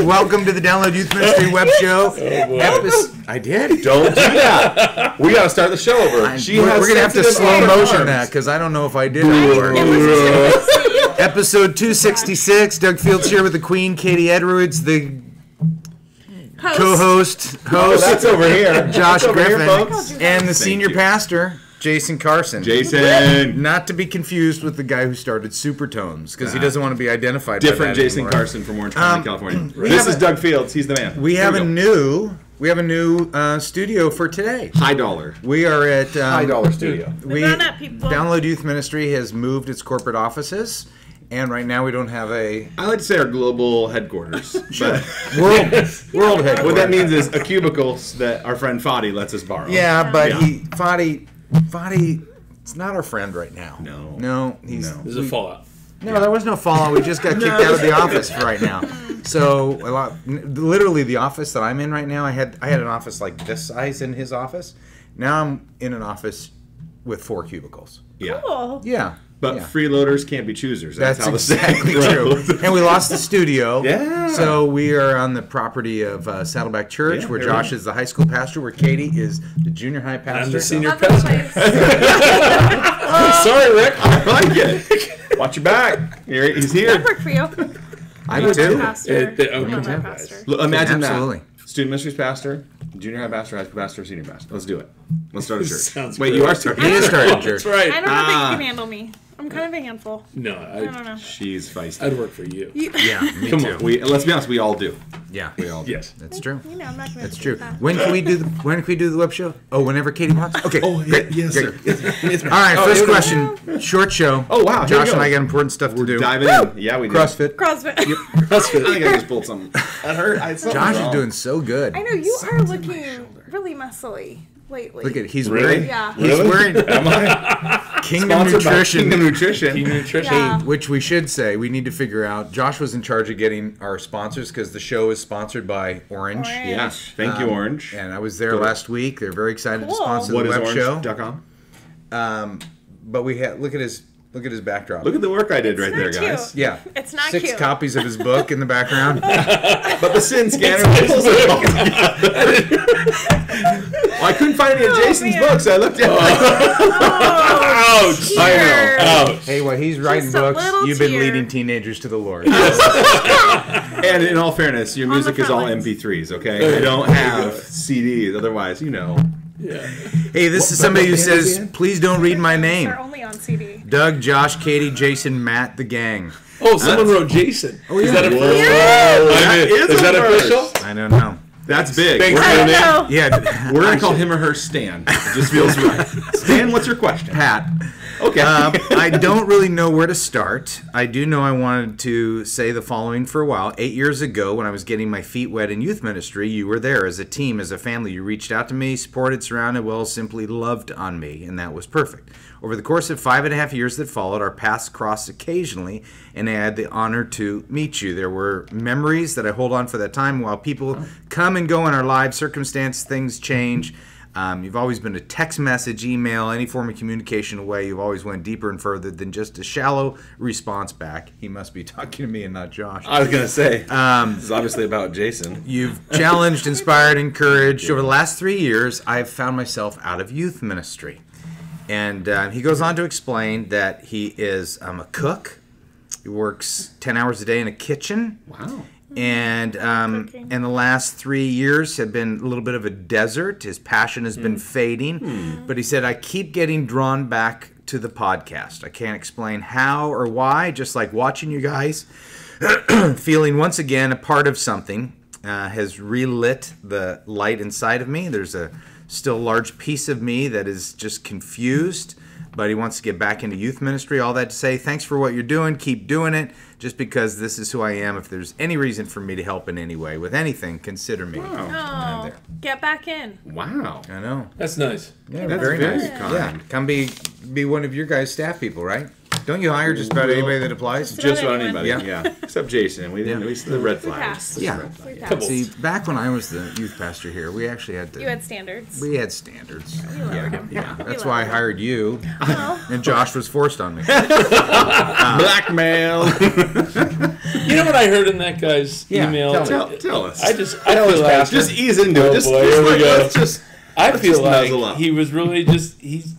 Welcome to the Download Youth Ministry web show. I did. Don't do that. We got to start the show over. We're going to have to slow motion that because I don't know if I did. Episode 266. Doug Fields here with the Queen, Katie Edwards, the co-host. That's over here. Josh Griffin, here, and the senior pastor, Jason Carson. Jason. Not to be confused with the guy who started Supertones, because he doesn't want to be identified Different by that Jason anymore. Carson from Orange County, California. This is Doug Fields. He's the man. We have a new studio for today. High dollar. We are at High dollar studio. Download Youth Ministry has moved its corporate offices, and right now we don't have a... I like to say our global headquarters. But world headquarters. what that means is a cubicle that our friend Fadi lets us borrow. Yeah, but Fadi, it's not our friend right now. No. There's a fallout. No, there was no fallout. We just got kicked out of the office right now. So literally the office that I'm in right now, I had an office like this size in his office. Now I'm in an office with 4 cubicles. Yeah. Cool. Yeah. But freeloaders can't be choosers. That's how exactly true. And we lost the studio. Yeah. So we are on the property of Saddleback Church, where Josh is the high school pastor, where Katie is the junior high pastor. I'm the senior Love that place. Sorry, Rick. I like it. Watch your back. He's here. That worked for you. I do too. Pastor. Okay. Not my pastor. Look, imagine Absolutely. that. Student ministries pastor, junior high pastor, high school pastor, senior pastor. Let's do it. Let's start a church. Sounds Wait, good. you are starting. He is starting church. That's right. I don't know if you can handle me. I'm kind of a handful. No, I don't know. She's feisty. I'd work for you. Yeah, me Come too. on. Let's be honest. We all do. Yeah. We all do. Yes. That's true. You know, I'm not gonna That's do true. that. When can we do the web show? Oh, whenever Katie wants. Okay. Oh, great. yes, Great. sir. All right. First question. Short show. Oh, wow. Here we Josh and go. I got important stuff to do. Diving in. Yeah, we do. CrossFit. CrossFit. I think I just pulled something. That hurt. Josh is doing so good. I know you are looking really muscly lately. Look at he's Really? wearing. Yeah. He's wearing Am I? Kingdom Sponsored by Nutrition. Kingdom Nutrition. Nutrition. Yeah. Which we should say, we need to figure out. Josh was in charge of getting our sponsors because the show is sponsored by Orange. Yeah. Thank you, Orange. And I was there last week. They're very excited to Cool. sponsor What the is web show. orange.com? But we had look at his backdrop. Look at the work I did It's right not there, cute. guys. Yeah, It's not 6 cute. copies of his book in the background. But the sin scanner was all together. Well, I couldn't find any of Jason's man. books. I looked at Ouch! I know. Ouch! Hey, while he's writing Just a books, little you've been tear. leading teenagers to the Lord. And in all fairness, your On the music is front all lines. MP3s, okay? I don't have CDs. Otherwise, Yeah. Hey, this is somebody who says, please don't read my name. They're only on CD. Doug, Josh, Katie, Jason, Matt, the gang. Oh, someone wrote Jason. Oh, yeah. Is that official? That Is that official? I don't know. That's big. Thanks, I don't know. Yeah, We're going to call him or her Stan. It just feels right. Stan, what's your question? Pat. Okay. I don't really know where to start. I do know I wanted to say the following for a while. 8 years ago, when I was getting my feet wet in youth ministry, you were there as a team, as a family. You reached out to me, supported, surrounded, well, simply loved on me, and that was perfect. Over the course of 5.5 years that followed, our paths crossed occasionally, and I had the honor to meet you. There were memories that I hold on for that time. While people come and go in our lives, circumstance, things change. You've always been a text message, email, any form of communication away. You've always went deeper and further than just a shallow response back. He must be talking to me and not Josh. I was going to say, this is obviously about Jason. You've challenged, inspired, encouraged. Over the last 3 years, I've found myself out of youth ministry. And he goes on to explain that he is a cook. He works 10 hours a day in a kitchen. Wow. And the last 3 years have been a little bit of a desert. His passion has been fading. But he said, I keep getting drawn back to the podcast. I can't explain how or why, just like watching you guys, feeling once again a part of something has relit the light inside of me. There's a still large piece of me that is just confused, but he wants to get back into youth ministry. All that to say, thanks for what you're doing. Keep doing it. Just because this is who I am. If there's any reason for me to help in any way with anything, consider me. I'm Oh, there. get back in. Wow. I know. That's nice. Yeah, That's very very nice. kind. Yeah, come be one of your guys' staff people, right? Don't you hire just about anybody that applies? Just about anyone. anybody. Yeah. Yeah. Except Jason. We didn't. Yeah. We the red We flags. passed. Yeah. We passed. See, back when I was the youth pastor here, we actually had to. You had standards. We had standards. lowered them. Yeah. We That's why I lowered them. hired you, Well, and Josh was forced on me. Blackmail. You know what I heard in that guy's Yeah, email? Tell us. I feel like Just ease into it. Just, boy, here we go. I let's feel just like nuzzle up. he was really he's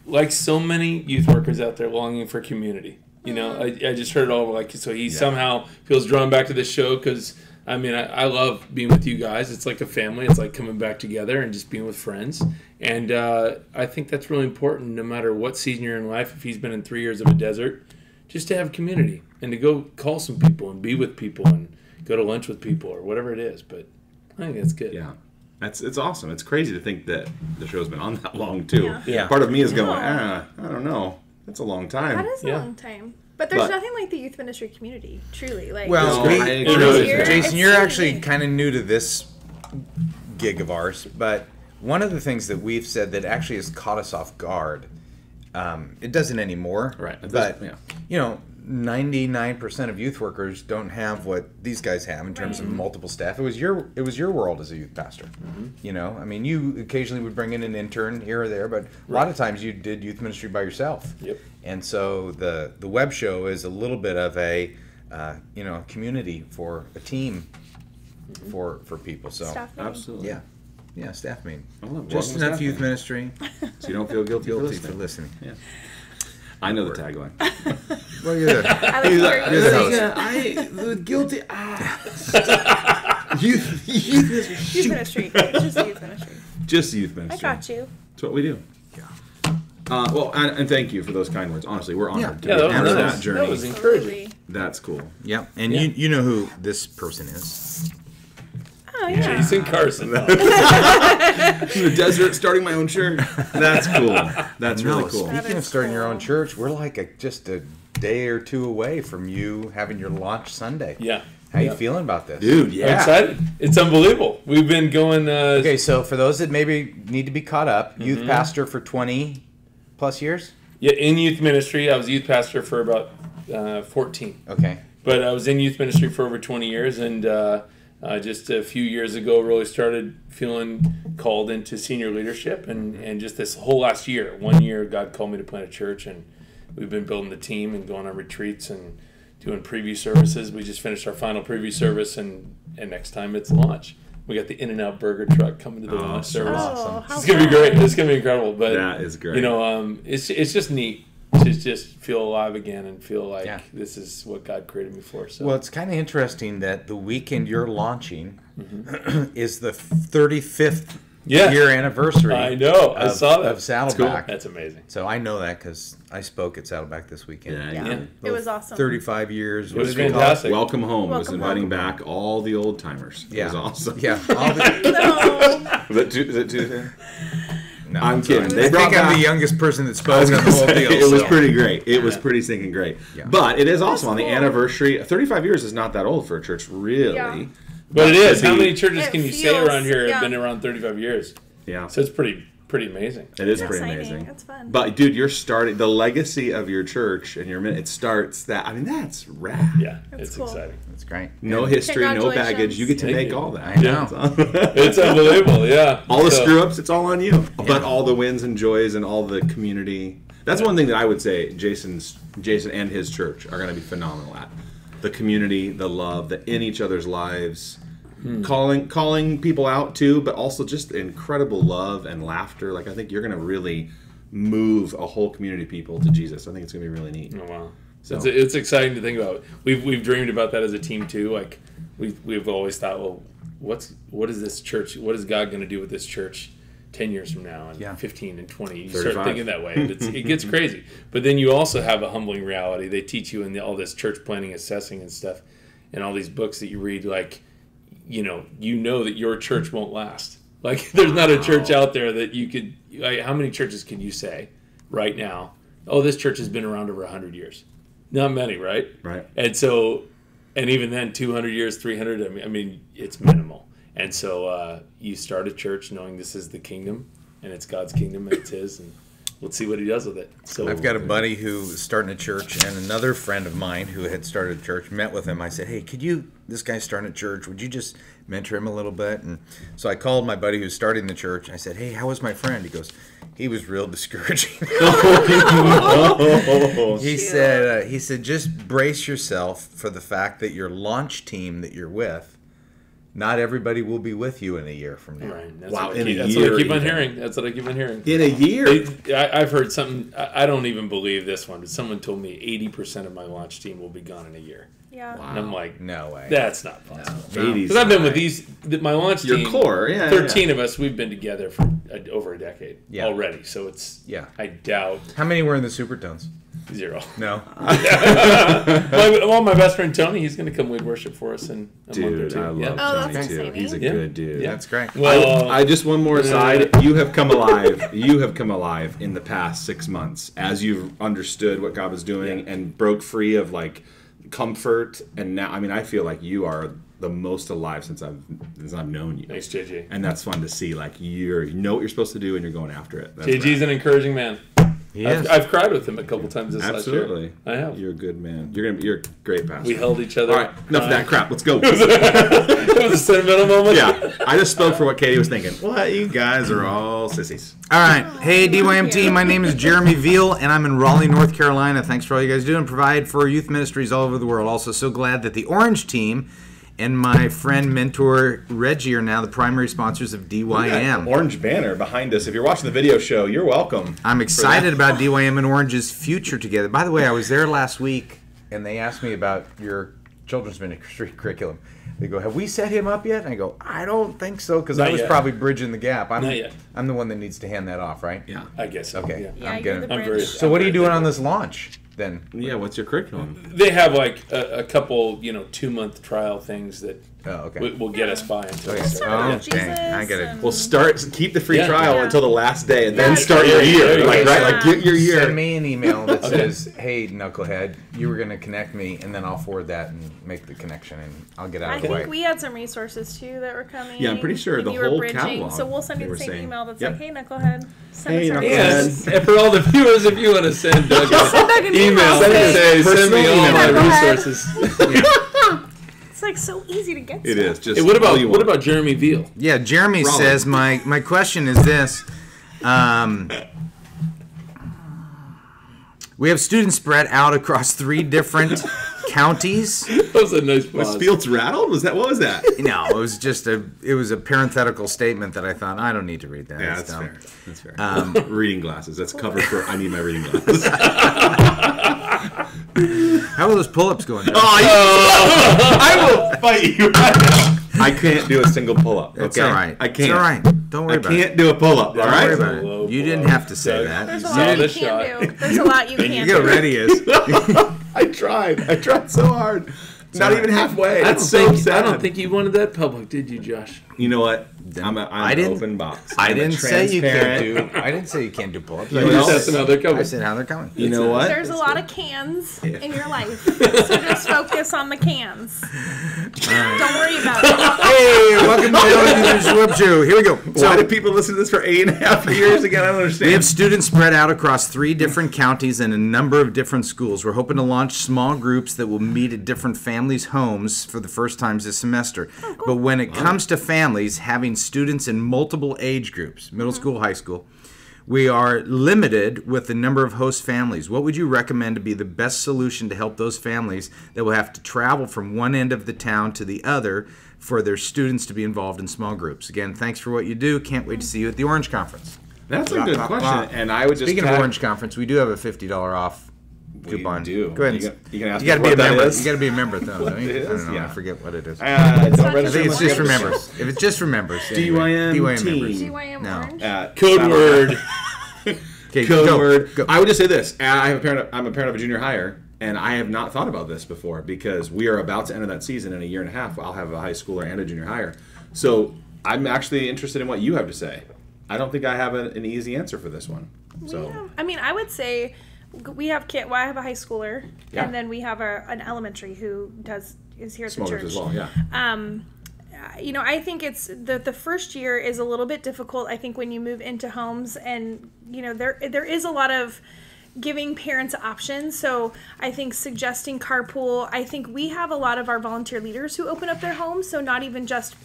like so many youth workers out there longing for community. You know, I just heard it all like, so he somehow feels drawn back to this show because, I mean, I love being with you guys. It's like a family. It's like coming back together and just being with friends. And I think that's really important no matter what season you're in life. If he's been in 3 years of a desert, just to have community and to go call some people and be with people and go to lunch with people or whatever it is. But I think that's good. Yeah. It's awesome. It's crazy to think that the show's been on that long, too. Yeah. Part of me is going, I don't know. That's a long time. That is a long time. But there's nothing like the youth ministry community, truly. Like, Well, No, I agree with you. Jason, you're actually kind of new to this gig of ours, but one of the things that we've said that actually has caught us off guard, it doesn't anymore. Right. It But, doesn't, 99% of youth workers don't have what these guys have in terms of multiple staff. It was your world as a youth pastor. You know, I mean, you occasionally would bring in an intern here or there, but a lot of times you did youth ministry by yourself. Yep. And so the web show is a little bit of a community for a team for people. So staff meeting. Absolutely. yeah, staff meeting. Well, Just welcome enough to youth staff ministry. So you don't feel guilty, Guilty for for listening. listening. I know the tagline. Well, you're the, I like to you're the hear host. Guilty. Youth youth ministry. It's just youth ministry. Just youth I ministry. got you. That's what we do. Well, and thank you for those kind words. Honestly, we're honored to Yeah, be that part of was, that journey. that was encouraging. Absolutely. That's cool. Yep, and Yeah. you know who this person is. Oh, yeah. Jason Carson. In the desert, starting my own church. That's cool. That's really cool. Speaking of is starting your own cool. church, we're like just a day or two away from you having your launch Sunday. Yeah. How you Yeah. feeling about this? Dude, I'm yeah. excited. It's unbelievable. We've been going. Okay, so for those that maybe need to be caught up, youth pastor for 20 plus years? Yeah, in youth ministry. I was youth pastor for about 14. Okay. But I was in youth ministry for over 20 years, and just a few years ago, really started feeling called into senior leadership. And just this whole last year, 1 year, God called me to plant a church, and we've been building the team and going on retreats and doing preview services. We just finished our final preview service, and next time it's launch. We got the In-N-Out burger truck coming to the launch service. Oh, how It's gonna be fun. great. It's gonna be incredible. But That is great. You know, it's just neat to just feel alive again and feel like Yeah. this is what God created me for. So Well, it's kind of interesting that the weekend you're launching is the 35th Yeah. year anniversary. I know. I of, saw that. of Saddleback. That's amazing. So I know that because I spoke at Saddleback this weekend. Yeah, Yeah. yeah. It was awesome. 35 years. It was did we call fantastic. Welcome home was Welcome inviting home. back all the old timers. It Yeah. was awesome. Yeah. All the, No. Was that Tuesday? no, I'm sorry. kidding. They I brought think I'm back- the youngest person that I spoke was on the gonna whole say, deal. it was so. pretty great. It was pretty stinking great. Yeah. But it is awesome on the cool. anniversary. 35 years is not that old for a church, really. Yeah. But it is. to How be- many churches It can you say feels- around here have yeah. been around 35 years? Yeah. So it's pretty amazing. It is It's pretty exciting. amazing. It's fun. But dude, you're starting the legacy of your church and it starts that. I mean, that's rad. Yeah, That's it's cool. exciting. That's great. No history, no Congratulations. baggage. You get to Thank make you. all that. I know. It's unbelievable. Yeah. All the So- screw ups, it's all on you. But all the wins and joys and all the community. That's one thing that I would say Jason and his church are going to be phenomenal at. The community, the love, the in each other's lives. Calling people out too, but also just incredible love and laughter. Like I think you're going to really move a whole community of people to Jesus. I think it's going to be really neat. Oh wow. So- It's exciting to think about. We've dreamed about that as a team too. Like we've always thought, well, what is this church? What is God going to do with this church 10 years from now and Yeah. 15 and 20? You 35. start thinking that way. And it gets crazy. But then you also have a humbling reality. They teach you in all this church planning, assessing and stuff, and all these books that you read. Like you know that your church won't last. Like there's not a church out there that you could. Like, how many churches can you say right now? Oh, this church has been around over 100 years. Not many, right? Right. And so, and even then, 200 years, 300. I mean, it's minimal. And so, you start a church knowing this is the kingdom, and it's God's kingdom, and it's His, and let's see what He does with it. So I've got a buddy who's starting a church, and another friend of mine who had started a church met with him. I said, hey, this guy's starting a church. Would you just mentor him a little bit? And so I called my buddy who's starting the church. I said, hey, how is my friend? He goes, He was real discouraging. Oh, He said, just brace yourself for the fact that your launch team that you're with, not everybody will be with you in a year from now. Right. That's Wow, what in a that's year what I keep on even. hearing. That's what I keep on hearing. in a year. I've heard something. I don't even believe this one, but someone told me 80% of my launch team will be gone in a year. Yeah. And I'm like, No way. that's not possible. 80s. Because I've been with my launch Your team. core, yeah. 13 of us, we've been together for over a decade Yeah. already. So it's, Yeah. I doubt How many were in the Supertones? 0. No. Well, my best friend Tony, he's going to come lead worship for us in a month or Dude, two. I love Yeah. Oh, Tony that's too. exciting. He's a Yeah. good dude. Yeah. That's great. Well, I just one more aside. You have come alive. You have come alive in the past 6 months as you've understood what God was doing and broke free of like comfort. And now, I mean, I feel like you are the most alive since I've known you. thanks, JJ. And that's fun to see. Like you know what you're supposed to do, and you're going after it. That's JG's an encouraging man. Yes. I've cried with him a couple times this absolutely. last year. I have. You're a good man. You're a great pastor. We held each other. All right, enough of that crap. Let's go. It was a sentimental moment. Yeah, I just spoke for what Katie was thinking. What, you guys are all sissies. All right. Hey, DYM team. you. My name is Jeremy Veal, and I'm in Raleigh, North Carolina. Thanks for all you guys do and provide for youth ministries all over the world. Also, so glad that the Orange team and my friend, mentor, Reggie are now the primary sponsors of DYM. Orange banner behind us. If you're watching the video show, you're welcome. I'm excited about DYM and Orange's future together. By the way, I was there last week, and they asked me about your children's ministry curriculum. They go, have we set him up yet? And I go, I don't think so, because I Not was yet. probably bridging the gap. Not yet. I'm the one that needs to hand that off, right? Yeah. I guess so. Okay. Yeah. Yeah, I'm you're gonna- the I'm bridge. very. So what are you doing on this launch, then? Yeah, what's your curriculum? They have like a couple, 2-month trial things that Oh, okay. will get us by until Okay. we start. Oh, About Jesus dang. I get it. and- Well, keep the free Yeah. trial Yeah. until the last day, and then Yeah. start your Yeah, year. yeah, Like, yeah. right? Like, get your year. Send me an email that says, hey, knucklehead, you were going to connect me, and then I'll forward that and make the connection, and I'll get out I of the way. think we had some resources too that were coming. Yeah, I'm pretty sure and the you were whole bridging. catalog So we'll send they you the were same saying. email that's Yep. like, hey, knucklehead, send Hey, us our knucklehead. resources. And for all the viewers, if you want to send Doug Send Doug an email. send Say, me all Personal my email. resources. It's like so easy to get. It stuff. is. Just Hey, what all you want. about Jeremy Veal? Yeah, Jeremy Raleigh. says, my question is this. We have students spread out across 3 different counties. That was a nice Was pause. Fields rattled? What was that? No, it was just a parenthetical statement that I thought, I don't need to read that. Yeah, It's that's dumb. fair. That's fair. Reading glasses. That's covered for. I need my reading glasses. How are those pull-ups going? Joe? I will fight you right now. I can't do a single pull-up. Okay? It's all right. I can't. It's all right. Don't worry I about it. can't do a pull-up. All Don't right. worry about it. Low You didn't blow. have to say that. There's a Saw lot you this can shot. do. There's a lot you You can get do. ready is. I tried so hard. Not even halfway. I don't That's so think sad. I don't think you wanted that public, did you, Josh? You know what? I'm I an didn't- open box. I I'm a didn't say you can't transparent- do. I didn't say you can't do pull-ups. You I know just what? That's another I cover. said how they're coming. You know what? There's a lot of cans in your life, so just focus on the cans. Don't worry about it. Hey, welcome to the Swoop Show. Here we go. Why did people listen to this for 8.5 years again? I don't understand. We have students spread out across 3 different counties and a number of different schools. We're hoping to launch small groups that will meet at different families' homes for the first times this semester. But when it comes to families having students in multiple age groups, middle school, high school, we are limited with the number of host families. What would you recommend to be the best solution to help those families that will have to travel from one end of the town to the other for their students to be involved in small groups? Again, thanks for what you do. Can't wait to see you at the Orange Conference. That's a good question. And I would just Speaking of tag- Orange Conference, we do have a $50 off coupon. do. Go ahead. You can ask You got to me be a what that member. is. You got to be a member, though. Don't you? it I is? don't know. I Yeah. forget what it is. don't not I think register it's just for myself. members. If it's just for members, DYM DYM team. members. DYM No. Orange. Code word. Okay, Code go, word. go. I would just say this. I'm a parent of a junior higher, and I have not thought about this before because we are about to enter that season in a year and a half. I'll have a high schooler and a junior higher. So I'm actually interested in what you have to say. I don't think I have an easy answer for this one. So I mean, I would say we have well, I have a high schooler, Yeah. and then we have an elementary who is here at small the church. groups as well. Yeah. I think it's the first year is a little bit difficult. I think when you move into homes, and there is a lot of giving parents options. So I think suggesting carpool. I think we have a lot of our volunteer leaders who open up their homes. So not even just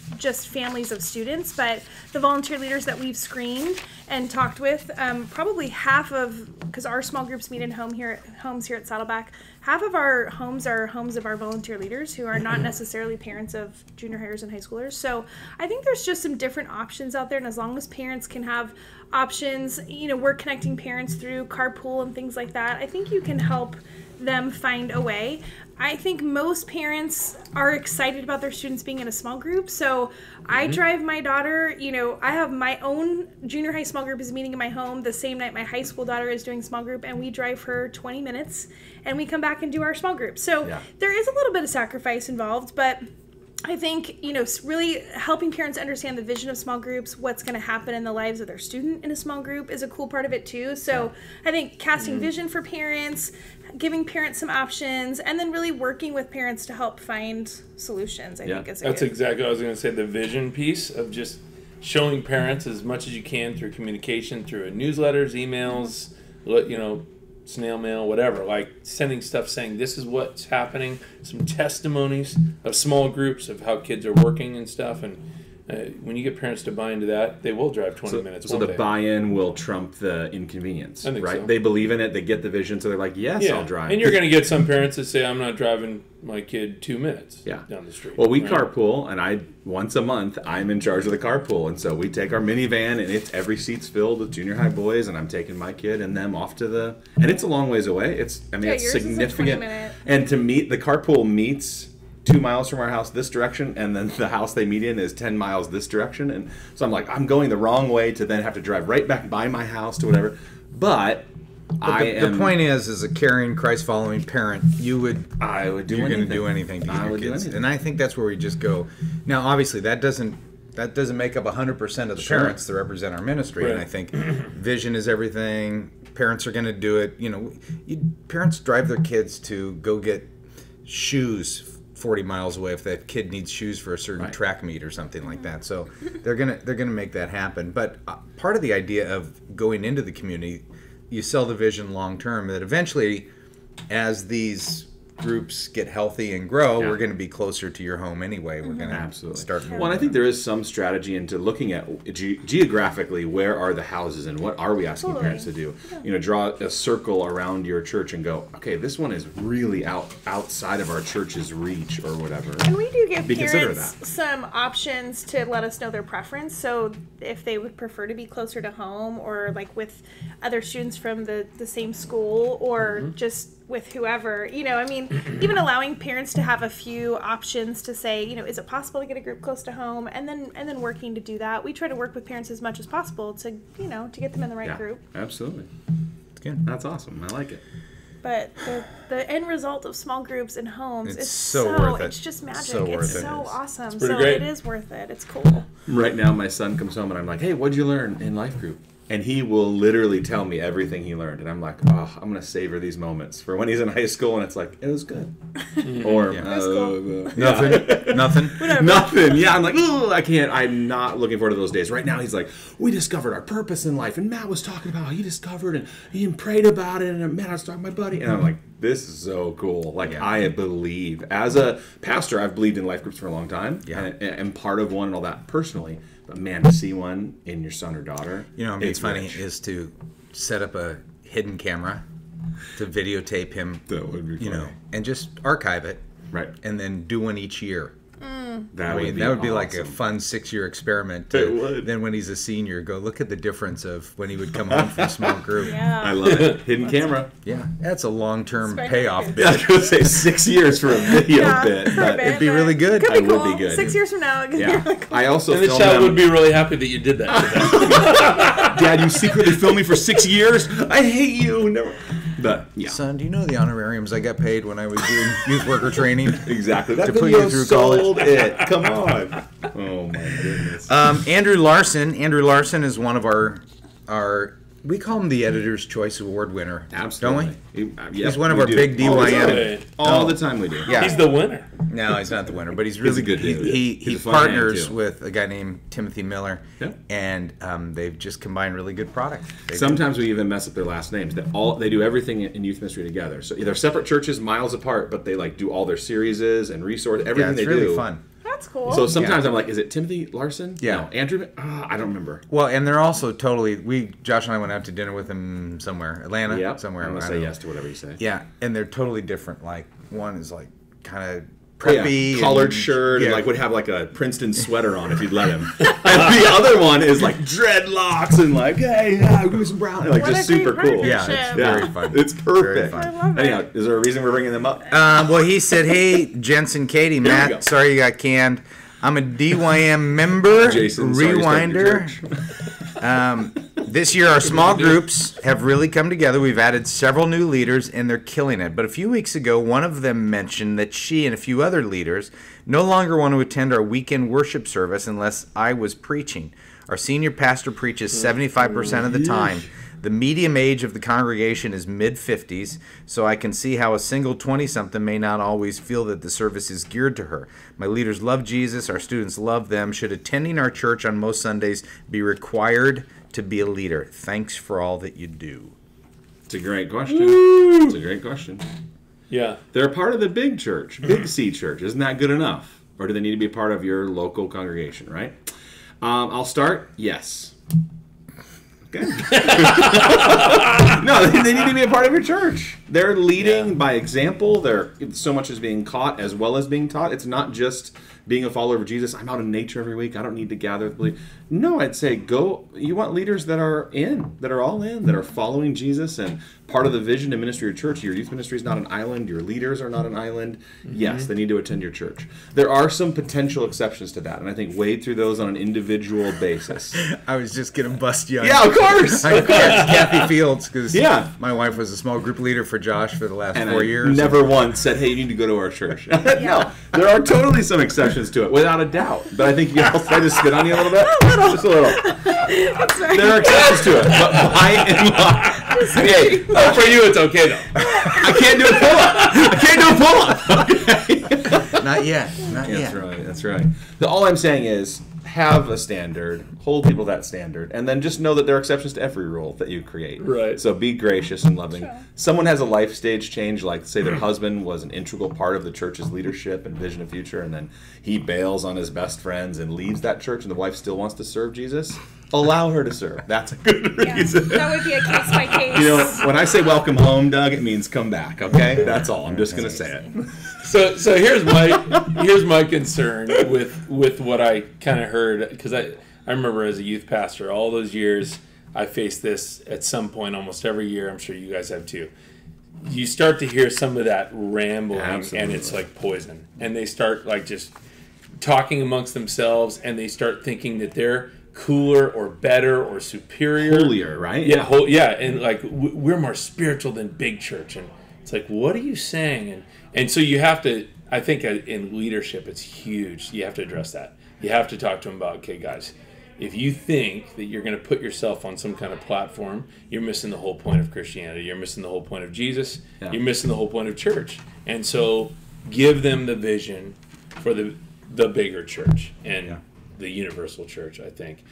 families of students, but the volunteer leaders that we've screened and talked with. Probably half of, because our small groups meet in homes here at Saddleback. Half of our homes are homes of our volunteer leaders who are not necessarily parents of junior hires and high schoolers. So I think there's just some different options out there. And as long as parents can have options, we're connecting parents through carpool and things like that. I think you can help them find a way. I think most parents are excited about their students being in a small group. So I drive my daughter, I have my own junior high small group is meeting in my home the same night my high school daughter is doing small group, and we drive her 20 minutes and we come back and do our small group. So there is a little bit of sacrifice involved, but I think, really helping parents understand the vision of small groups, what's going to happen in the lives of their student in a small group is a cool part of it too. So I think casting vision for parents, giving parents some options, and then really working with parents to help find solutions, I think is that's exactly what I was going to say. The vision piece of just showing parents as much as you can through communication, through newsletters, emails, snail mail, whatever, like sending stuff saying this is what's happening, some testimonies of small groups of how kids are working and stuff. And when you get parents to buy into that, they will drive 20 minutes. So the buy-in will trump the inconvenience, right? So. They believe in it, they get the vision, so they're like, yes, I'll drive. And you're going to get some parents that say, I'm not driving my kid 2 minutes down the street. Well, we carpool, and once a month, I'm in charge of the carpool. And so we take our minivan, and every seat's filled with junior high boys, and I'm taking my kid and them off to and it's a long ways away. It's significant. And to meet, the carpool meets 2 miles from our house this direction, and then the house they meet in is 10 miles this direction. And so I'm like, I'm going the wrong way to then have to drive right back by my house to whatever. But the point is, as a caring, Christ-following parent, you're going to do anything to get your kids. And I think that's where we just go. Now, obviously, that doesn't make up 100% of the parents that represent our ministry. Right. And I think vision is everything. Parents are going to do it. Parents drive their kids to go get shoes 40 miles away if that kid needs shoes for a certain track meet or something like that. So they're gonna make that happen. But part of the idea of going into the community, you sell the vision long term that eventually, as these groups get healthy and grow, we're going to be closer to your home anyway. We're going to start moving. Well, and I think there is some strategy into looking at geographically where are the houses and what are we asking parents to do. Draw a circle around your church and go, okay, this one is really outside of our church's reach or whatever. And we do give parents some options to let us know their preference. So if they would prefer to be closer to home, or like with other students from the same school, or just with whoever, even allowing parents to have a few options to say, is it possible to get a group close to home, and then working to do that. We try to work with parents as much as possible to get them in the right group. Absolutely. It's good. That's awesome. I like it. But the end result of small groups and homes is so worth it. It's just magic. So it's so awesome. It's pretty so great. It is worth it. It's cool. Right now, my son comes home and I'm like, hey, what'd you learn in life group? And he will literally tell me everything he learned. And I'm like, I'm going to savor these moments for when he's in high school and it's like, it was good. Or, Nothing. Nothing. Yeah, I'm like, I can't. I'm not looking forward to those days. Right now, he's like, we discovered our purpose in life. And Matt was talking about how he discovered and he prayed about it. And Matt, I was talking to my buddy. And I'm like, this is so cool. Like, I believe. As a pastor, I've believed in life groups for a long time. Yeah. And part of one and all that personally. But man, to see one in your son or daughter, it's funny is to set up a hidden camera to videotape him, that would be funny. And just archive it, right? And then do one each year. That would be like a fun 6-year experiment. It would. Then when he's a senior, go look at the difference of when he would come home from a small group. Yeah. I love it. Hidden camera. Yeah, that's a long-term payoff. I was going to say 6 years for a video bit. But it'd be really good. Could be cool. Would be good. 6 years from now. Yeah. Really cool. I also and the child would be really happy that you did that. Dad, you secretly filmed me for 6 years? I hate you. Never. But son, do you know the honorariums I got paid when I was doing youth worker training? Exactly. That to put you through college. It. Come on. Oh my goodness. Andrew Larson. Andrew Larson is one of our we call him the Editor's Choice Award winner. Absolutely. Don't we? He's one of our big DYM. All the time we do. Yeah. He's the winner. No, he's not the winner, but he's really a good dude. He He's a fun man, partners too. with a guy named Timothy Miller, Yeah. and they've just combined really good product. Sometimes we even mess up their last names. They do everything in youth ministry together. So they're separate churches, miles apart, but they like do all their series and resources, everything it's they really do. fun. That's cool. So sometimes I'm like, is it Timothy Larson? Yeah. No, Andrew? I don't remember. Well, and they're also totally. Josh and I went out to dinner with them somewhere, Atlanta, Yep. somewhere. I'm gonna I say don't know. yes to whatever you say. Yeah, and they're totally different. Like one is like kind of Yeah, preppy, collared and- shirt, yeah. and like would have like a Princeton sweater on if you'd let him. And the other one is like dreadlocks and like, hey, give me some brown, like What just a great super cool. Yeah, partnership. it's very fun. It's Very perfect. fun. I love it. Anyhow, is there a reason we're bringing them up? Well, he said, "Hey, Jensen, Katie, we go. Matt, sorry you got canned. I'm a DYM member, Jason, sorry you started your rewinder. church. This year, our small groups have really come together. We've added several new leaders, and they're killing it. But a few weeks ago, one of them mentioned that she and a few other leaders no longer want to attend our weekend worship service unless I was preaching. Our senior pastor preaches 75% of the time. The median age of the congregation is mid-50s, so I can see how a single 20-something may not always feel that the service is geared to her. My leaders love Jesus. Our students love them. Should attending our church on most Sundays be required to be a leader? Thanks for all that you do." It's a great question. It's a great question. Yeah. They're a part of the big church, big C church. Isn't that good enough? Or do they need to be a part of your local congregation, right? I'll start. Yes. Okay. No, they need to be a part of your church. They're leading by example. So much is being caught as well as being taught. It's not just being a follower of Jesus. I'm out in nature every week. I don't need to gather with believers. No, I'd say go. You want leaders that are all in, that are following Jesus and part of the vision and ministry of your church. Your youth ministry is not an island. Your leaders are not an island. Yes, they need to attend your church. There are some potential exceptions to that, and I think wade through those on an individual basis. I was just going to bust you on Yeah, of course. Kathy Fields, because Yeah. my wife was a small group leader for Josh for the last And 4 I years. never once said, hey, you need to go to our church. No, there are totally some exceptions to it, without a doubt. But I think you can also just spit on you a little bit. Just a little. There are exceptions to it. But by and large, hey, For you, it's okay though. I can't do a pull-up. Okay. Not yet. Not yet. That's right. All I'm saying is have a standard, hold people to that standard, and then just know that there are exceptions to every rule that you create. Right. So be gracious and loving. Sure. Someone has a life stage change, like say their husband was an integral part of the church's leadership and vision of future, and then he bails on his best friends and leaves that church, and the wife still wants to serve Jesus. Allow her to serve. That's a good Yeah, reason. that would be a case by case. You know, when I say welcome home, Doug, it means come back. Okay, that's all. I'm just gonna say it. So here's my concern with what I kind of heard, because I remember as a youth pastor all those years I faced this at some point almost every year. I'm sure you guys have too. You start to hear some of that rambling, Absolutely. and it's like poison, and they start like just talking amongst themselves, and they start thinking that they're cooler or better or superior. Holier, right? Yeah, and like we're more spiritual than big church, and it's like, what are you saying? And so you have to, I think in leadership it's huge. You have to address that. You have to talk to them about, okay, guys, if you think that you're going to put yourself on some kind of platform, you're missing the whole point of Christianity. You're missing the whole point of Jesus. Yeah. You're missing the whole point of church. And so give them the vision for the bigger church and Yeah. the universal church, I think.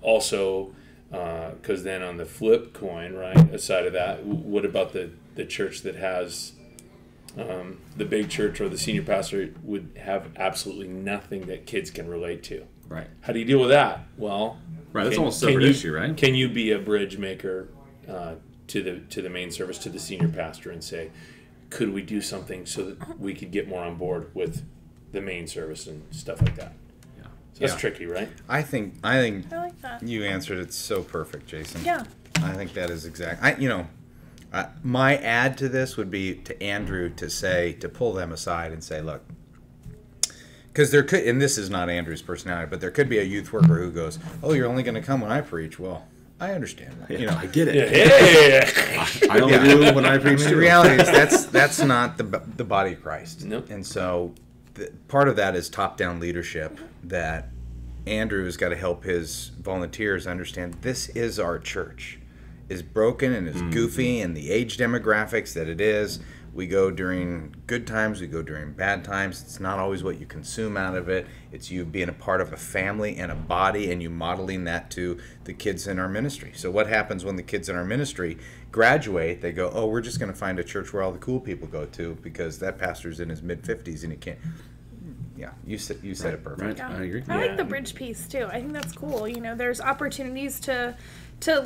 Also, because then on the flip coin, right, aside of that, what about the church that has the big church, or the senior pastor would have absolutely nothing that kids can relate to? Right. How do you deal with that? Well, Right. That's almost a separate issue, right? Can you be a bridge maker to the main service, to the senior pastor, and say, could we do something so that we could get more on board with the main service and stuff like that? Yeah. So that's Yeah. tricky, right? I think I like that. you answered it so perfect, Jason. Yeah. I think that is exact. My add to this would be to Andrew to pull them aside and say, look, because there could, and this is not Andrew's personality, but there could be a youth worker who goes, "Oh, you're only going to come when I preach." Well, I understand that. Yeah, I get it. Yeah. I only Yeah. do when I preach. I mean, the too. reality is that's not the body of Christ. Nope. And so part of that is top-down leadership, that Andrew has got to help his volunteers understand this is our church. Is broken and is goofy, and the age demographics that it is, We go during good times, we go during bad times. It's not always what you consume out of it. It's you being a part of a family and a body, and you modeling that to the kids in our ministry. So what happens when the kids in our ministry graduate? They go, oh, we're just going to find a church where all the cool people go to because that pastor's in his mid-50s and he can't. Yeah, you said it perfect. Right, Yeah. I agree. I like the bridge piece too. I think that's cool. There's opportunities to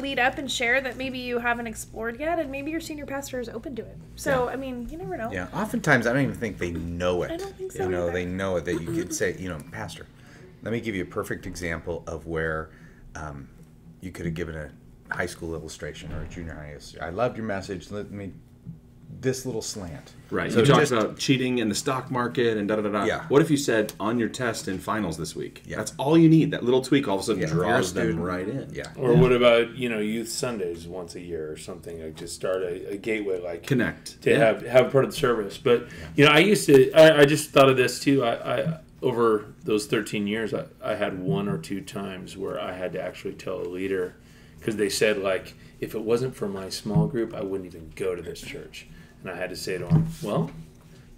lead up and share that maybe you haven't explored yet, and maybe your senior pastor is open to it. So, I mean, you never know. Yeah, oftentimes I don't even think they know it. I don't think so either. They know it that you could say, Pastor, let me give you a perfect example of where you could have given a high school illustration or a junior high illustration. I loved your message. Let me this little slant. Right. So you talked about cheating in the stock market and da-da-da-da. Yeah. What if you said on your test in finals this week? Yeah. That's all you need. That little tweak all of a sudden Yeah, if you're a draws them student. right in. Yeah. Or what about, youth Sundays once a year or something? Like just start a gateway, like Connect. to have part of the service. But I used to. I just thought of this too. I over those 13 years, I had one or two times where I had to actually tell a leader because they said like, if it wasn't for my small group, I wouldn't even go to this church. And I had to say to him, well,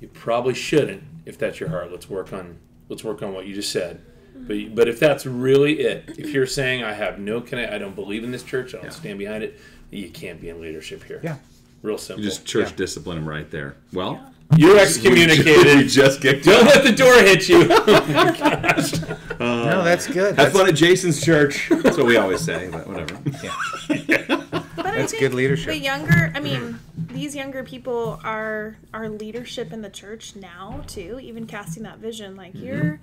you probably shouldn't if that's your heart. Let's work on what you just said. But if that's really it, if you're saying I have no connect, I don't believe in this church, I don't stand behind it, you can't be in leadership here. Yeah. Real simple. You just church discipline them right there. Well, You're excommunicated. We just kicked Don't you out. let the door hit you. No, that's good. Have fun at Jason's church. That's what we always say, but whatever. But That's I think good leadership. The younger, these younger people are leadership in the church now too. Even casting that vision, like you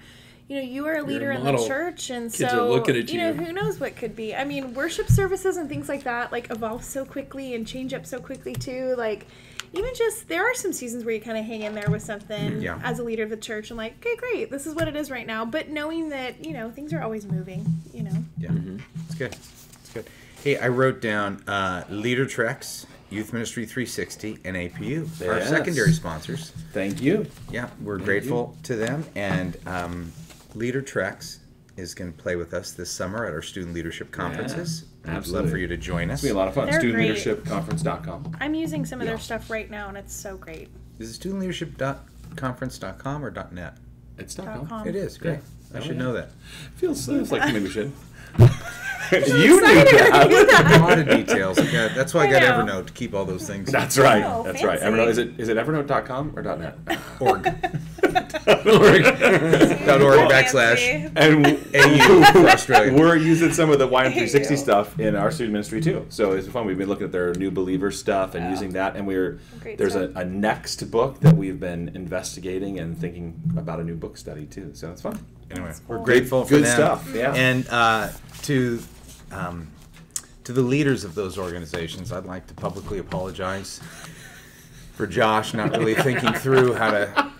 are a leader in the model. church, and Kids so are looking at you. who knows what could be. Worship services and things like that evolve so quickly and change up so quickly too. Even just there are some seasons where you kind of hang in there with something as a leader of the church and okay, great, this is what it is right now. But knowing that things are always moving. Yeah, it's good. It's good. Hey, I wrote down Leader Treks, Youth Ministry 360, and APU, our Yes. secondary sponsors. Thank you. Yeah, we're grateful to them. And Leader Treks is going to play with us this summer at our student leadership conferences. Yeah, I'd love for you to join us. It's going to be a lot of fun. They're great. StudentLeadershipConference.com. I'm using some of their stuff right now, and it's so great. Is it studentleadership.conference.com or .net? It's .com. It is, great. I should know that. Feels like maybe we should. You knew that. A lot of details. That's why I got I know. Evernote to keep all those things. That's right. Oh, That's right. fancy. Evernote, is it evernote.com or .net? Org. Org. .org / And AU for Australia. we're using some of the YM360 There you go. stuff in our student ministry too. So it's fun. We've been looking at their new believer stuff and using that. And Great there's stuff. a next book that we've been investigating and thinking about a new book study too. So it's fun. Anyway, That's we're cool. grateful for Good them. stuff, yeah. And to the leaders of those organizations, I'd like to publicly apologize for Josh not really thinking through how to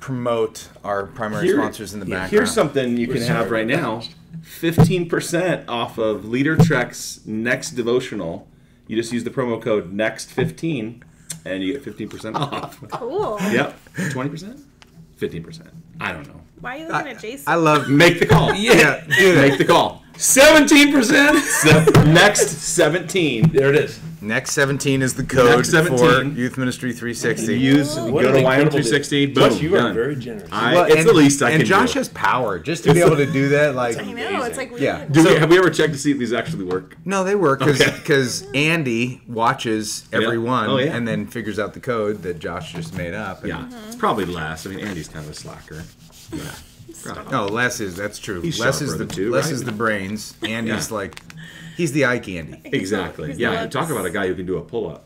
promote our primary sponsors in the background. Here's something you can have right now. 15% off of Leader Trek's next devotional. You just use the promo code NEXT15 and you get 15% off. Cool. Yep. 20%? 15%. I don't know. Why are you looking at Jason? I love. Make the call. Yeah, do that. Make the call. 17%. Next 17. There it is. Next 17 is the code Next 17. for Youth Ministry 360. Use What go an to incredible YM360. Josh, Boom. you are Done. very generous. It's the least I can And Josh do. has power just to be able to do that. Like, I know it's like Yeah. weird. Have we ever checked to see if these actually work? no, they work because Okay. Andy watches every Yeah. one Oh, yeah. and then figures out the code that Josh just made up. And, Yeah. It's probably less. I mean, Andy's kind of a slacker. Yeah. Right. No, that's true. He's Les sharper is of the two, Les right? is the brains. Andy's Yeah. he's the eye candy. Exactly. He's the Yeah. looks. Talk about a guy who can do a pull-up.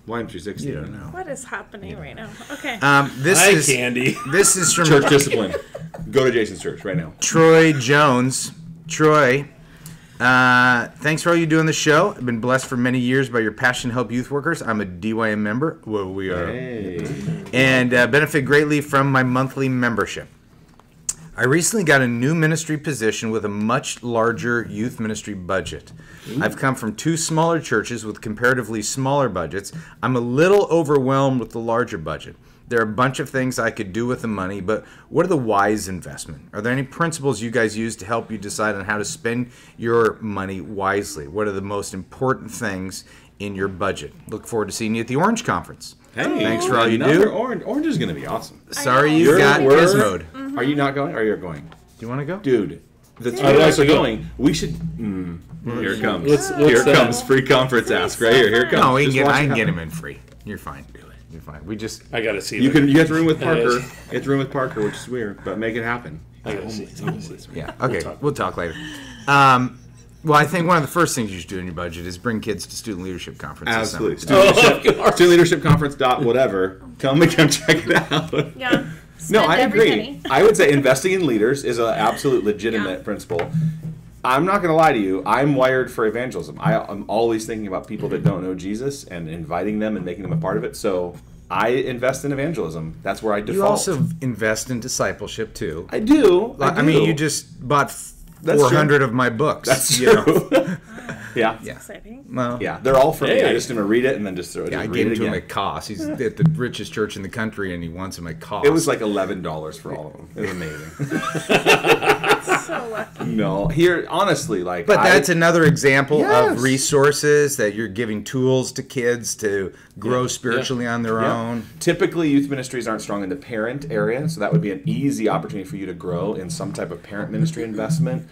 YM360. You don't know. What is happening right now? Okay. This Hi, is Candy. This is from Church discipline. Go to Jason's church right now. Troy Jones. Troy, thanks for all you do on the show. I've been blessed for many years by your passion to help youth workers. I'm a DYM member. Well, we are. Hey. And benefit greatly from my monthly membership. I recently got a new ministry position with a much larger youth ministry budget. I've come from two smaller churches with comparatively smaller budgets. I'm a little overwhelmed with the larger budget. There are a bunch of things I could do with the money, but what are the wise investment? Are there any principles you guys use to help you decide on how to spend your money wisely? What are the most important things in your budget? Look forward to seeing you at the Orange Conference. Hey, thanks for all you another do. Orange is going to be awesome. Sorry know. you got We're- gizmoed. Mm-hmm. Are you not going? Or you're going? Do you want to go? Dude, the three I'd of like us are to go. going. We should. Here it comes. What's Here that? comes free conference ask right here. Here it comes. No, Just I watch can it get happen. him in free. You're fine. You're fine. We just I gotta see. You that. can. You get the room with Parker. Yeah. You get the room with Parker, which is weird, but make it happen. I gotta see. yeah. Okay, we'll talk later. Well, I think one of the first things you should do in your budget is bring kids to student leadership conferences. Absolutely. Summer. Student leadership conference dot whatever. Come check it out. Yeah. No, Spend I every agree. penny. I would say investing in leaders is an absolute legitimate Yeah. principle. I'm not going to lie to you. I'm wired for evangelism. I'm always thinking about people that don't know Jesus and inviting them and making them a part of it. So I invest in evangelism. That's where I default. You also invest in discipleship too. I do. I mean, you just bought That's 400 of my books. That's you true. know. Yeah. Exciting. Well, Yeah. They're all for me. Hey. I just going to read it and then just throw it. yeah, I just gave read them it to him again. at cost. He's at the richest church in the country, and he wants them at cost. It was like $11 for all of them. It was amazing. So lucky. No, here honestly, like. But that's another example Yes. of resources that you're giving tools to kids to grow spiritually on their Yeah. own. Typically, youth ministries aren't strong in the parent area, so that would be an easy opportunity for you to grow in some type of parent ministry investment.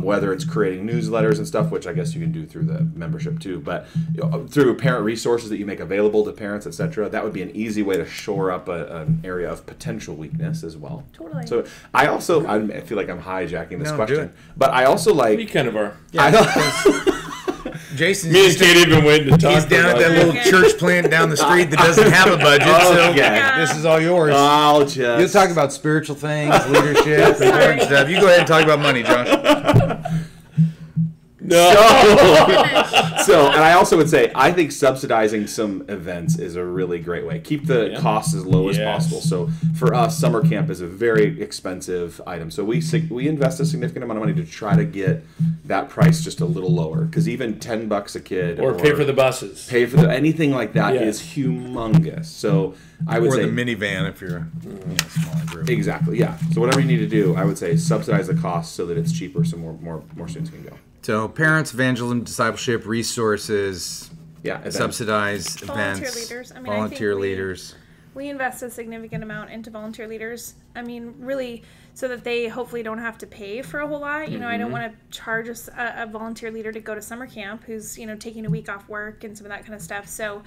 Whether it's creating newsletters and stuff, which I guess you can do through the membership too, but through parent resources that you make available to parents, etc. That would be an easy way to shore up an area of potential weakness as well. Totally. So I feel like I'm hijacking this No, do question, it. but I also You like. kind of are. Jason's Me and Kate even waiting to talk. he's down at about that it. little Okay. church plant down the street that doesn't have a budget, so Okay. this is all yours. I'll just. You'll talk about spiritual things, leadership, Sorry. important stuff. You go ahead and talk about money, Josh. So, and I also would say, I think subsidizing some events is a really great way. Keep the Yeah. costs as low as Yes. possible. So, for us, summer camp is a very expensive item. So, we invest a significant amount of money to try to get that price just a little lower. Because even $10 a kid, Or pay for the buses. anything like that Yeah. is humongous. So, I would Or say the minivan if you're a smaller group. exactly, yeah. So, whatever you need to do, I would say subsidize the cost so that it's cheaper, so more students can go. So parents, evangelism, discipleship, resources, Yeah, events. subsidize Volunteer events, leaders. I mean, I volunteer think we- leaders. We invest a significant amount into volunteer leaders. I mean, really, so that they hopefully don't have to pay for a whole lot. You know, I don't want to charge a volunteer leader to go to summer camp who's, taking a week off work and some of that kind of stuff. So,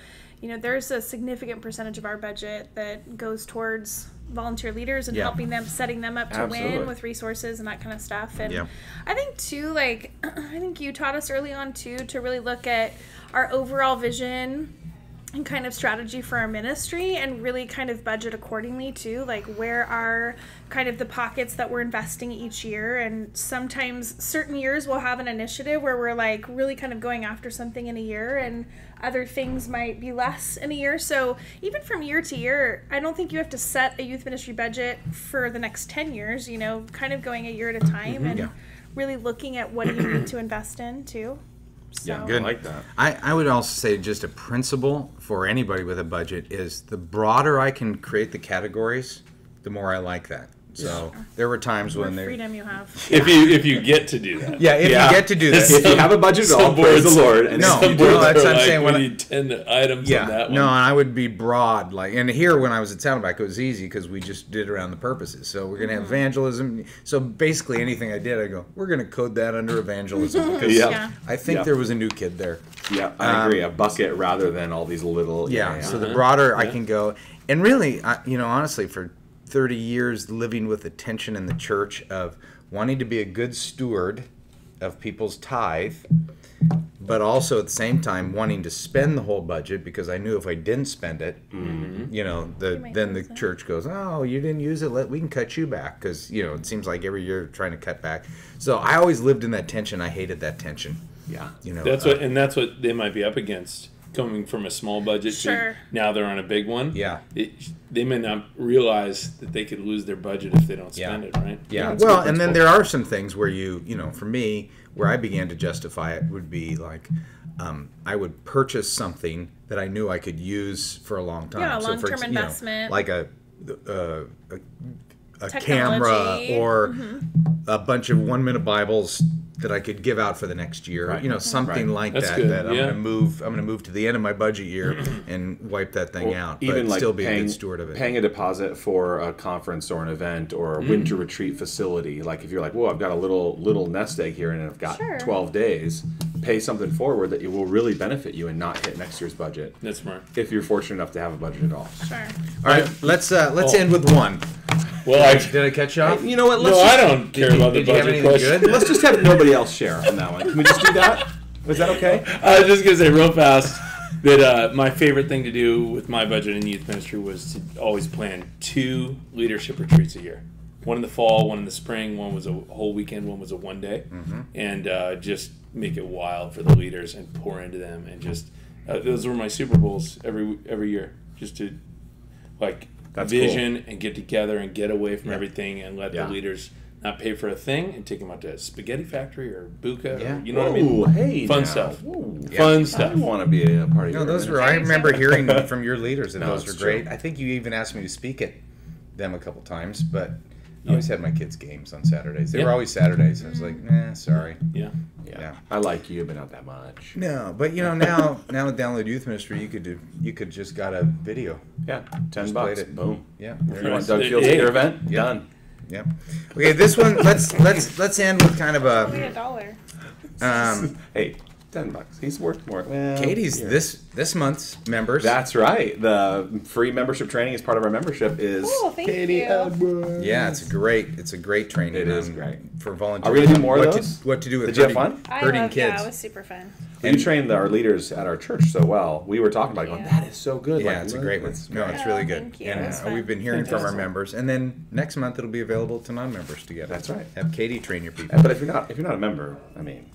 there's a significant percentage of our budget that goes towards volunteer leaders and Yeah. helping them, setting them up to Absolutely. win with resources and that kind of stuff. And Yeah. I think, too, I think you taught us early on, too, to really look at our overall vision and kind of strategy for our ministry and really kind of budget accordingly too, like where are kind of the pockets that we're investing each year. And sometimes certain years we'll have an initiative where we're like really kind of going after something in a year, and other things might be less in a year. So even from year to year, I don't think you have to set a youth ministry budget for the next 10 years, kind of going a year at a time and Yeah. really looking at what do you need to invest in too. So. Yeah, Good. I like that. I would also say just a principle for anybody with a budget is the broader I can create the categories, the more I like that. So there were times More when they freedom you have. If you get to do that. if Yeah. you get to do that. If you have a budget at all, Some praise the boards- Lord. And No, if you Some do- boards that's are what I'm like, saying, we when I- need 10 items Yeah, on that one. no, and I would be broad. And here when I was at Saddleback, it was easy because we just did around the purposes. So we're going to have evangelism. So basically anything I did, I go, we're going to code that under evangelism. Because Yeah. Yeah. I think Yeah. there was a new kid there. Yeah, I agree. A bucket rather than all these little. Yeah, so the broader I can go. And really, honestly, for 30 years living with the tension in the church of wanting to be a good steward of people's tithe, but also at the same time wanting to spend the whole budget because I knew if I didn't spend it, then the church goes, oh, you didn't use it, we can cut you back because, it seems like every year trying to cut back. So I always lived in that tension. I hated that tension. Yeah. That's what they might be up against coming from a small budget Sure. to now they're on a big one. Yeah. They may not realize that they could lose their budget if they don't spend it, right? Yeah. Well, and then there are some things where for me, where I began to justify it would be like, I would purchase something that I knew I could use for a long time. Yeah, So for long-term investment. like a Technology. camera or a bunch of 1-minute Bibles that I could give out for the next year. Right. Something like That's that. good, That I'm yeah. gonna move to the end of my budget year and wipe that thing out. Even but like still be paying, a good steward of it. paying a deposit for a conference or an event or a winter retreat facility. Like if you're like, whoa, I've got a little nest egg here and I've got Sure. 12 days, pay something forward that it will really benefit you and not hit next year's budget. That's smart. If you're fortunate enough to have a budget at all. Sure. All right, let's end with one. Well, Did I catch you off? You know what? no, I don't care about the did you have budget anything question. good? Let's just have nobody else share on that one. Can we just do that? Was that okay? I was just going to say real fast that my favorite thing to do with my budget in youth ministry was to always plan 2 leadership retreats a year. One in the fall, one in the spring, one was a whole weekend, one was a one day. And just make it wild for the leaders and pour into them. And just, those were my Super Bowls every year. Just to, like, That's vision and get together and get away from everything and let Yeah. the leaders not pay for a thing and take them out to a spaghetti factory or Buca. Yeah. Or, you know what I mean? Ooh, hey, Fun now. stuff. Whoa. Fun I stuff. want to be a part of No, your those were. ministry. I remember hearing from your leaders that No, those it's were great. true. I think you even asked me to speak at them a couple times, but I always had my kids' games on Saturdays. They were always Saturdays. I was like, nah, sorry. Yeah. Yeah. I like you, but not that much. No, but now with Download Youth Ministry, you could just got a video. Yeah, $10. played it. Boom. Yeah. If you want Right. Doug Fields at your event, Yeah. done. Yeah. Okay, this one. Let's end with kind of Only a. $1. Hey, $10. He's worth more. Well, Katie's here. this month's members. That's right. The free membership training as part of our membership is Cool, thank Katie you. Edwards. Yeah, it's a great training. It is on- great. for volunteers. Are we gonna do more of what those? What to do with Did you have hurting, fun? hurting kids? Yeah, it was super fun. You trained our leaders at our church so well. We were talking about it, going, Yeah. that is so good. Yeah, Like, it's a great one. it's No, great. it's really Oh, good. thank you. And It was fun. we've been hearing from our Fantastic. members, and then next month it'll be available to non-members to get. That's right. Have Katie train your people. But if you're not a member, I mean,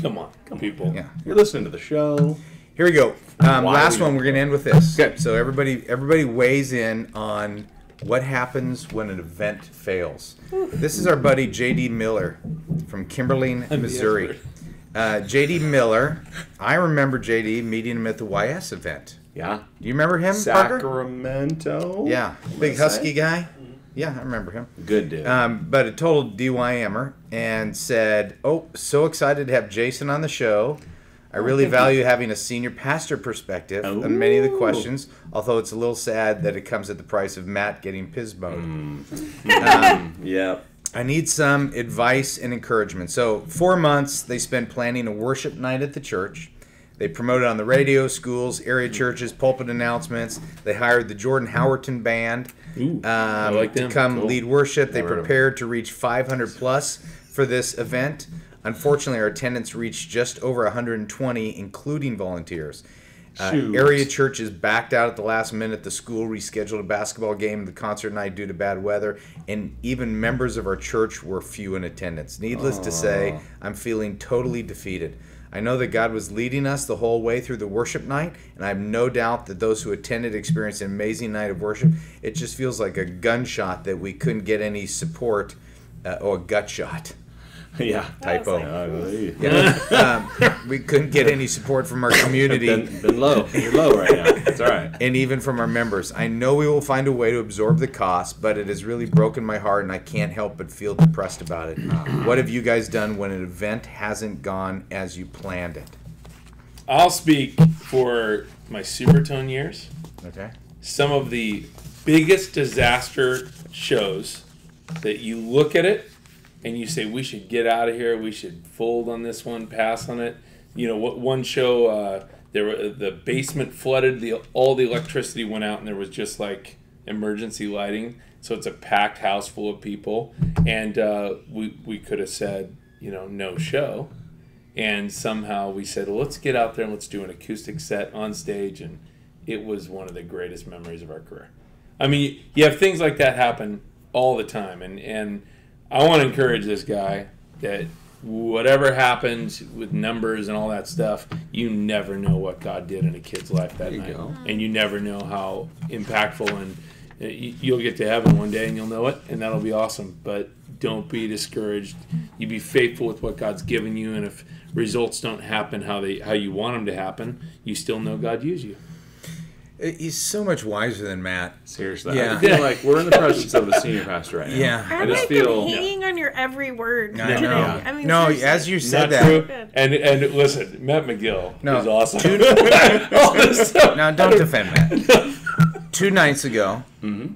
Come on, people. Yeah. you're listening to the show. Here we go. Why Last we- one. We're gonna end with this. Okay. So everybody weighs in on what happens when an event fails. This is our buddy J.D. Miller from Kimberling, the Missouri. J.D. Miller. I remember J.D. meeting him at the YS event. Yeah. Do you remember him, Parker? Sacramento. Yeah, big husky guy. Yeah, I remember him. Good dude. But a total DYMer and said, "Oh, so excited to have Jason on the show. I really value having a senior pastor perspective on many of the Ooh. questions, although it's a little sad that it comes at the price of Matt getting pismoed. Yep. I need some advice and encouragement." So 4 months they spent planning a worship night at the church. They promoted on the radio, schools, area churches, pulpit announcements. They hired the Jordan Howerton Band I like to them. come Cool. lead worship. They Never heard of prepared to reach 500 plus for this event. Unfortunately, our attendance reached just over 120, including volunteers. Shoot. Area churches backed out at the last minute. The school rescheduled a basketball game, the concert night due to bad weather, and even members of our church were few in attendance. Needless to say, I'm feeling totally defeated. I know that God was leading us the whole way through the worship night, and I have no doubt that those who attended experienced an amazing night of worship. It just feels like a gunshot that we couldn't get any support, or a gut shot. Yeah. Typo. Ugly. We couldn't get any support from our community. Been low. You're low right now. It's all right. And even from our members. I know we will find a way to absorb the cost, but it has really broken my heart and I can't help but feel depressed about it. What have you guys done when an event hasn't gone as you planned it? I'll speak for my Supertone years. Okay. Some of the biggest disaster shows that you look at it and you say, we should get out of here, we should fold on this one, pass on it. You know, what one show, the basement flooded, all the electricity went out, and there was just like emergency lighting. So it's a packed house full of people, and we could have said, no show, and somehow we said, well, let's get out there and let's do an acoustic set on stage, and it was one of the greatest memories of our career. I mean, you have things like that happen all the time, and I want to encourage this guy that whatever happened with numbers and all that stuff, you never know what God did in a kid's life that night. Go. And you never know how impactful, and you'll get to heaven one day and you'll know it, and that'll be awesome. But don't be discouraged. You be faithful with what God's given you, and if results don't happen how you want them to happen, you still know God used you. He's so much wiser than Matt. Seriously. Yeah. I feel like we're in the presence of a senior pastor right now. Yeah. I'm just like feel- hanging on your every word I today. know. I mean, No, seriously. as you said Not that. true. Good. And listen, Matt McGill No. is awesome. All this stuff. Now, don't defend Matt. 2 nights ago,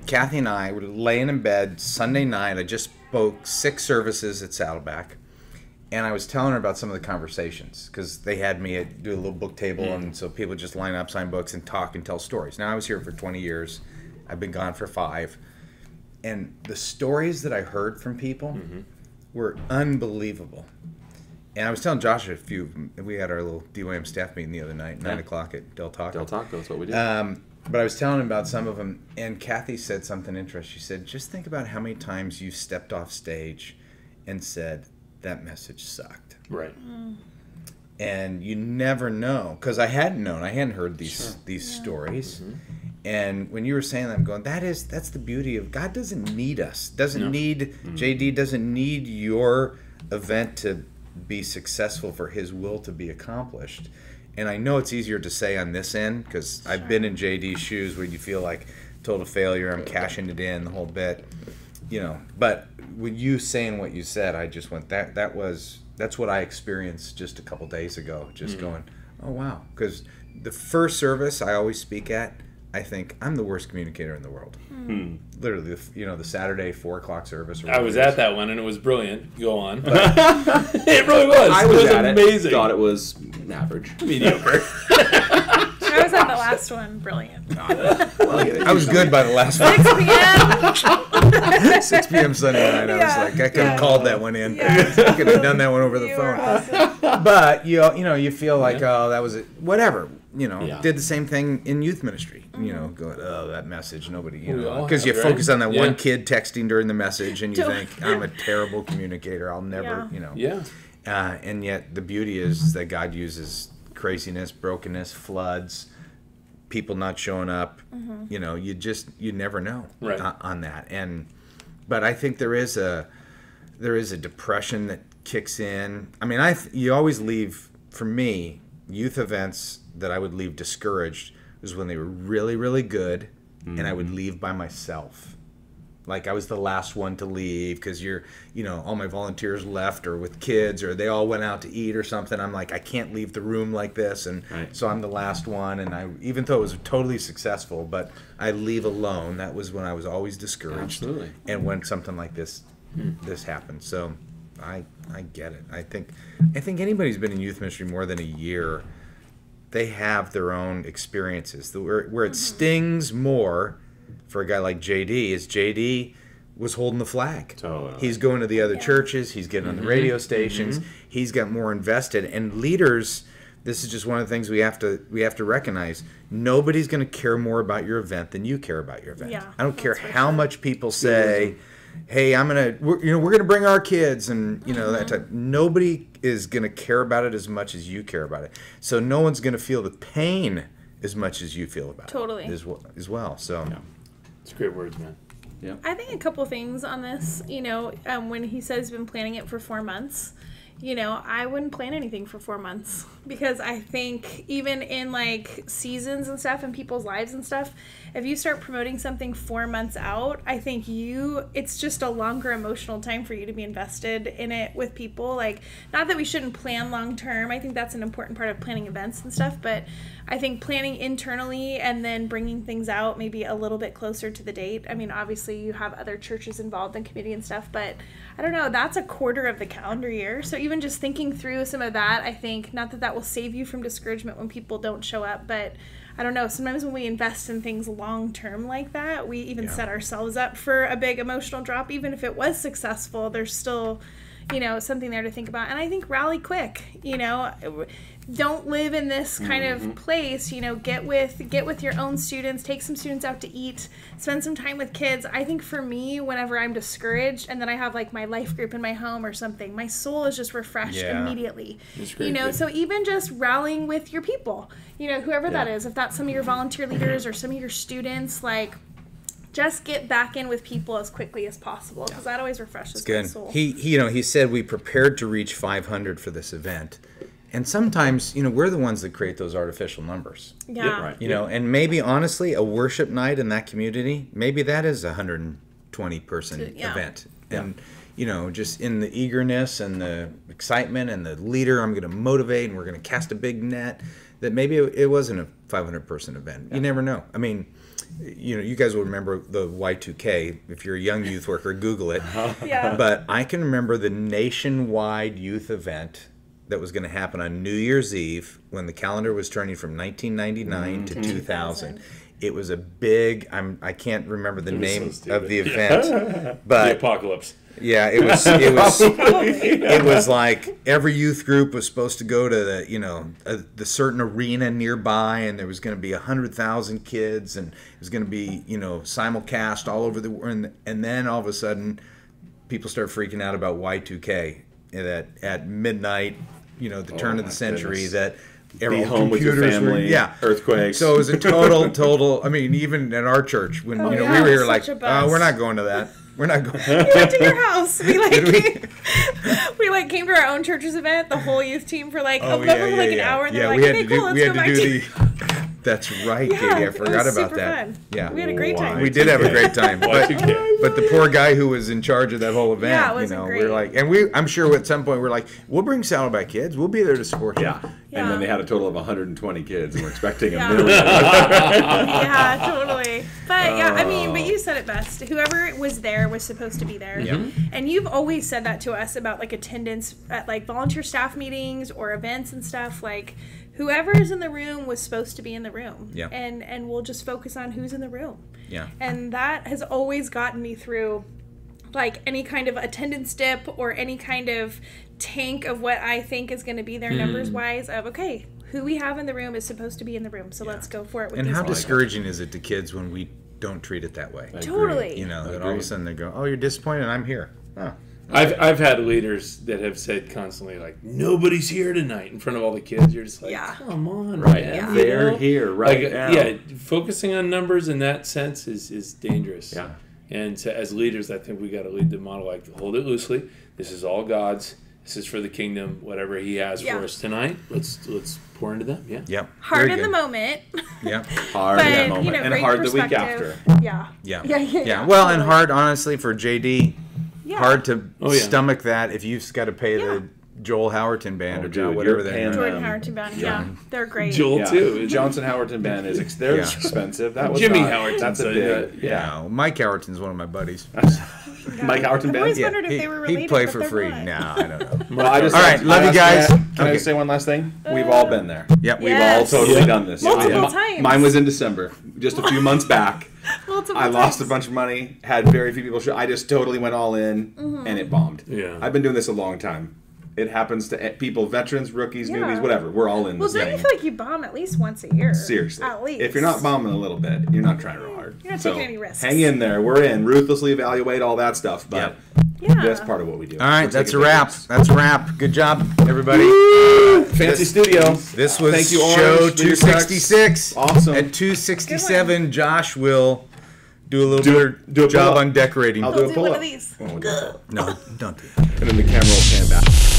Kathy and I were laying in bed Sunday night. I just spoke 6 services at Saddleback. And I was telling her about some of the conversations because they had me do a little book table, and so people just line up, sign books, and talk and tell stories. Now, I was here for 20 years. I've been gone for 5. And the stories that I heard from people were unbelievable. And I was telling Josh a few of them. We had our little DYM staff meeting the other night, 9 o'clock at Del Taco. Del Taco, that's what we do. But I was telling him about some of them, and Kathy said something interesting. She said, just think about how many times you've stepped off stage and said, that message sucked. Right. And you never know, because I hadn't known. I hadn't heard these stories. And when you were saying that, I'm going, that's the beauty of God. Doesn't need us. Doesn't need, JD doesn't need your event to be successful for his will to be accomplished. And I know it's easier to say on this end, because I've been in JD's shoes where you feel like total failure, I'm cashing it in, the whole bit. You know, but with you saying what you said, I just went, that's what I experienced just a couple days ago, just going, oh wow. Because the first service I always speak at, I think I'm the worst communicator in the world. Literally, the Saturday 4 o'clock service. Or I was at that one and it was brilliant. Go on. But it really was. I was at amazing. it. Thought it was average. Mediocre. I was at the last one. Brilliant. I was good by the last one. 6 p.m. 6 p.m. Sunday night. I was like, I could have called that one in. I could have done that one over the You were phone. awesome. But you feel like, oh, that was it. Whatever. Yeah. Did the same thing in youth ministry. Going, oh, that message, nobody, We all because you have, right? focus on that Yeah. one kid texting during the message, and you Don't- think, I'm a terrible communicator. I'll never, Yeah. And yet the beauty is that God uses craziness, brokenness, floods, people not showing up. You never know Right. on that. But I think there is a depression that kicks in. I mean, you always leave, for me, youth events that I would leave discouraged was when they were really, really good, and I would leave by myself. Like I was the last one to leave because all my volunteers left or with kids or they all went out to eat or something. I'm like, I can't leave the room like this, and so I'm the last one. And even though it was totally successful, but I leave alone. That was when I was always discouraged. Absolutely. And when something like this happened, so I get it. I think anybody's been in youth ministry more than a year, they have their own experiences. Where it stings more for a guy like JD is JD was holding the flag. Totally. He's going to the other churches. He's getting on the radio stations. He's got more invested. And leaders, this is just one of the things we have to recognize. Nobody's going to care more about your event than you care about your event. Yeah, I don't care that's for how sure. much people say, hey, we're going to bring our kids, and that type. Nobody is going to care about it as much as you care about it. So no one's going to feel the pain as much as you feel about Totally. it as well. So It's great words, man. Yeah. I think a couple things on this. When he says he's been planning it for 4 months, I wouldn't plan anything for 4 months because I think even in like seasons and stuff in people's lives and stuff, if you start promoting something 4 months out, I think it's just a longer emotional time for you to be invested in it with people. Like, not that we shouldn't plan long term. I think that's an important part of planning events and stuff, but I think planning internally and then bringing things out maybe a little bit closer to the date. I mean, obviously you have other churches involved in committee and stuff, but I don't know, that's a quarter of the calendar year. So even just thinking through some of that, I think, not that will save you from discouragement when people don't show up, but I don't know, sometimes when we invest in things long term like that, we even set ourselves up for a big emotional drop. Even if it was successful, there's still, something there to think about. And I think rally quick, don't live in this kind of place, get with your own students, take some students out to eat, spend some time with kids. I think for me, whenever I'm discouraged and then I have like my life group in my home or something, my soul is just refreshed immediately. So even just rallying with your people, whoever that is, if that's some of your volunteer leaders or some of your students, like, just get back in with people as quickly as possible, because that always refreshes my soul. He said we prepared to reach 500 for this event. And sometimes, we're the ones that create those artificial numbers. And maybe, honestly, a worship night in that community, maybe that is a 120-person event. And, just in the eagerness and the excitement and the leader, I'm going to motivate and we're going to cast a big net, that maybe it wasn't a 500-person event. You never know. I mean, you guys will remember the Y2K. If you're a young youth worker, Google it. But I can remember the nationwide youth event that was going to happen on New Year's Eve when the calendar was turning from 1999 to 2000. It was a big, I can't remember the name of the event, but the apocalypse. Yeah, it was like every youth group was supposed to go to the certain arena nearby, and there was going to be 100,000 kids, and it was going to be simulcast all over the world, and then all of a sudden, people start freaking out about Y2K. That at midnight, the turn of the century, that be home with your family, earthquakes. So it was a total. I mean, even at our church, when we were here, like, oh, we're not going to that. We're not going. We went to your house. We came to our own church's event. The whole youth team for an hour. And we had to do the. That's right, Katie. I forgot about that. Fun. Yeah, we had a great time. We did have a great time, but the poor guy who was in charge of that whole event, great. we're like, and I'm sure at some point we're like, we'll bring Saddleback kids. We'll be there to support you. And then they had a total of 120 kids, and we're expecting a million. Yeah, totally. But but you said it best. Whoever was there was supposed to be there. And you've always said that to us about like attendance at like volunteer staff meetings or events and stuff. Like, whoever is in the room was supposed to be in the room. And we'll just focus on who's in the room. And that has always gotten me through like any kind of attendance dip or any kind of tank of what I think is going to be there numbers wise of, okay, who we have in the room is supposed to be in the room. So let's go for it. And how discouraging is it to kids when we don't treat it that way? Totally. That all of a sudden they go, oh, you're disappointed, I'm here. Oh. I've had leaders that have said constantly, like, nobody's here tonight in front of all the kids. You're just like, come on, man. They're here right now. Yeah, focusing on numbers in that sense is dangerous. And so as leaders, I think we got to lead the model like, hold it loosely. This is all God's. This is for the kingdom. Whatever He has for us tonight, let's pour into them. Hard in the moment. Hard in the moment, and hard the week after. Well, and hard, honestly, for JD. Hard to stomach that if you've got to pay the Joel Howerton Band or whatever they're Jordan Howerton Band. They're great. Joel too. Johnson Howerton Band is they're expensive. That was Jimmy Howerton. That's a big. No, Mike Howerton's one of my buddies. Mike Howerton Band. I always wondered if they were related. He'd play for free. No, I don't know. Well, all right, love you guys. Can I just say one last thing? We've all been there. Yep, we've all totally done this. Multiple times. Mine was in December, just a few months back. I lost times. a bunch of money, had very few people show. I just totally went all in, and it bombed. I've been doing this a long time. It happens to people, veterans, rookies, newbies, whatever. We're all in this thing. Well, don't you feel like you bomb at least once a year? Seriously. At least. If you're not bombing a little bit, you're not trying real hard. You're not taking any risks. Hang in there. We're in. Ruthlessly evaluate all that stuff. But that's part of what we do. All right, that's a wrap. That's a wrap. Good job, everybody. Fancy studio. This was Thank you, show Orange, 266. Awesome. At 267, Josh will do a little better job on decorating. I'll do a pull-up. One of these. No, don't do that. And then the camera will pan back.